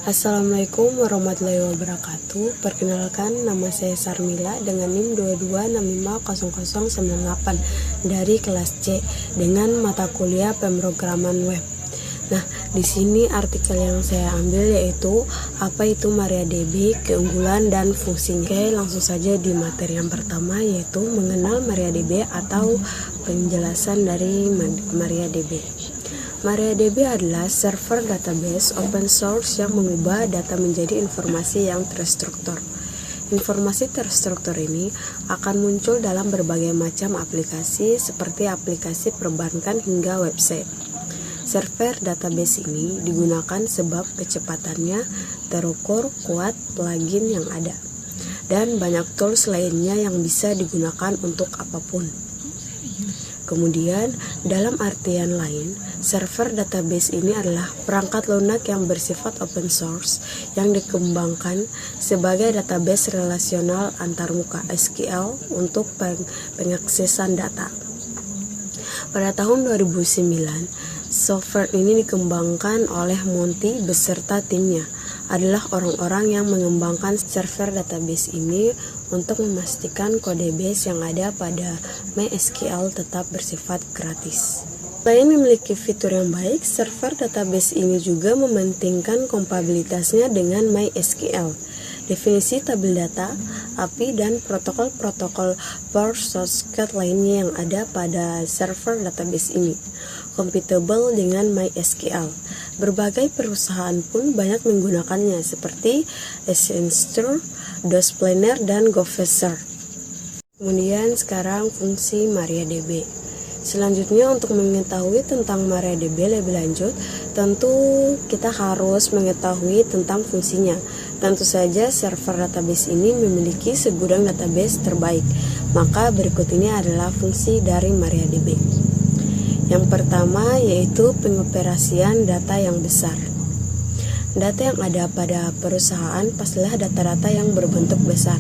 Assalamualaikum warahmatullahi wabarakatuh. Perkenalkan, nama saya Sarmila dengan NIM 22650098 dari kelas C dengan mata kuliah pemrograman web. Nah, di sini artikel yang saya ambil yaitu apa itu MariaDB, keunggulan dan fungsinya. Oke, langsung saja di materi yang pertama yaitu mengenal MariaDB atau penjelasan dari MariaDB. MariaDB adalah server database open source yang mengubah data menjadi informasi yang terstruktur. Informasi terstruktur ini akan muncul dalam berbagai macam aplikasi seperti aplikasi perbankan hingga website. Server database ini digunakan sebab kecepatannya terukur kuat plugin yang ada, dan banyak tools lainnya yang bisa digunakan untuk apapun. Kemudian, dalam artian lain, server database ini adalah perangkat lunak yang bersifat open source yang dikembangkan sebagai database relasional antarmuka SQL untuk pengaksesan data. Pada tahun 2009, software ini dikembangkan oleh Monty beserta timnya. Adalah orang-orang yang mengembangkan server database ini untuk memastikan kode base yang ada pada MySQL tetap bersifat gratis. Selain memiliki fitur yang baik, server database ini juga mementingkan kompatibilitasnya dengan MySQL, definisi tabel data, API, dan protokol-protokol shortcut lainnya yang ada pada server database ini compatible dengan MySQL. Berbagai perusahaan pun banyak menggunakannya seperti Accenture, DOS Planner, dan GoFacer. Kemudian sekarang fungsi MariaDB. Selanjutnya, untuk mengetahui tentang MariaDB lebih lanjut, tentu kita harus mengetahui tentang fungsinya. Tentu saja server database ini memiliki segudang database terbaik. Maka berikut ini adalah fungsi dari MariaDB. Yang pertama yaitu pengoperasian data yang besar. Data yang ada pada perusahaan pastilah data-data yang berbentuk besar,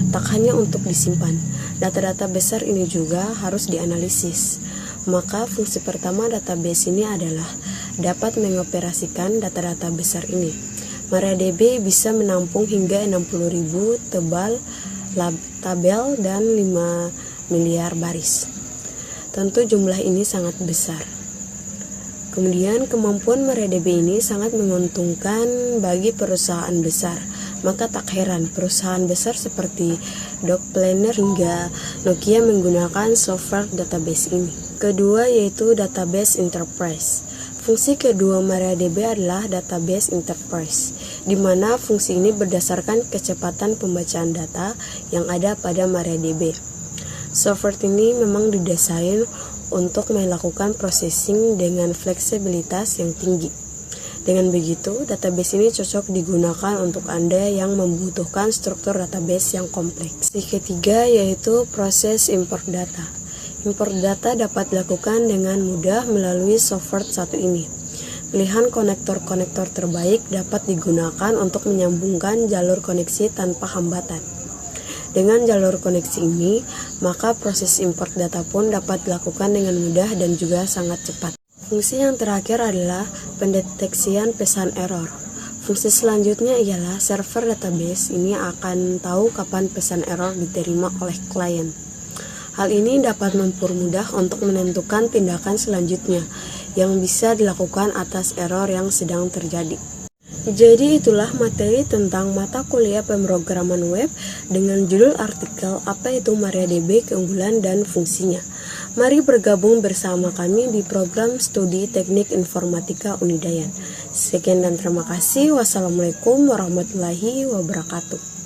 tak hanya untuk disimpan. Data-data besar ini juga harus dianalisis. Maka fungsi pertama database ini adalah dapat mengoperasikan data-data besar ini. MariaDB bisa menampung hingga 60.000 tebal tabel dan 5 miliar baris. Tentu jumlah ini sangat besar. Kemudian kemampuan MariaDB ini sangat menguntungkan bagi perusahaan besar. Maka tak heran perusahaan besar seperti DOS Planner hingga Nokia menggunakan software database ini. Kedua yaitu database enterprise. Fungsi kedua MariaDB adalah database enterprise, di mana fungsi ini berdasarkan kecepatan pembacaan data yang ada pada MariaDB. Software ini memang didesain untuk melakukan processing dengan fleksibilitas yang tinggi. Dengan begitu, database ini cocok digunakan untuk Anda yang membutuhkan struktur database yang kompleks. Yang ketiga yaitu proses import data. Import data dapat dilakukan dengan mudah melalui software satu ini. Pilihan konektor-konektor terbaik dapat digunakan untuk menyambungkan jalur koneksi tanpa hambatan. Dengan jalur koneksi ini, maka proses import data pun dapat dilakukan dengan mudah dan juga sangat cepat. Fungsi yang terakhir adalah pendeteksian pesan error. Fungsi selanjutnya ialah server database ini akan tahu kapan pesan error diterima oleh klien. Hal ini dapat mempermudah untuk menentukan tindakan selanjutnya yang bisa dilakukan atas error yang sedang terjadi. Jadi itulah materi tentang mata kuliah pemrograman web dengan judul artikel apa itu MariaDB, keunggulan dan fungsinya. Mari bergabung bersama kami di program studi Teknik Informatika Unidayan. Sekian dan terima kasih. Wassalamualaikum warahmatullahi wabarakatuh.